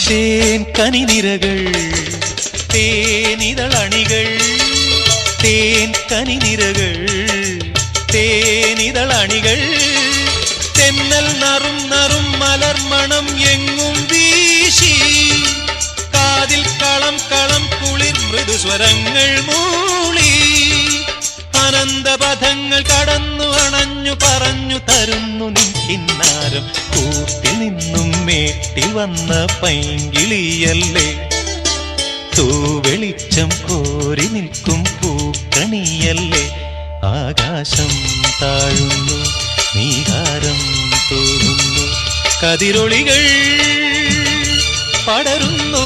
തേൻ കനിനിരകൾ തേനിതളണികൾ തേൻ കനിനിരകൾ തേനിതളണികൾ തെന്നൽ നറും നറും മലർമണം എങ്ങും വീശി കാതിൽ കളം കളം കുളിർ മൃദുസ്വരങ്ങൾ മൂളി അനന്തപഥങ്ങൾ കടന്നു അണഞ്ഞു പറഞ്ഞു തരുന്നു നിൻ കിന്നാരം കൂട്ടിൽ നിന്നും മേട്ടി വന്ന പൈങ്കിളിയല്ലേ തൂവെളിച്ചം കോരി നിൽക്കും പൂക്കണിയല്ലേ ആകാശം താഴുന്നു നീഹാരം തോന്നുന്നു കതിരൊളികൾ പടരുന്നു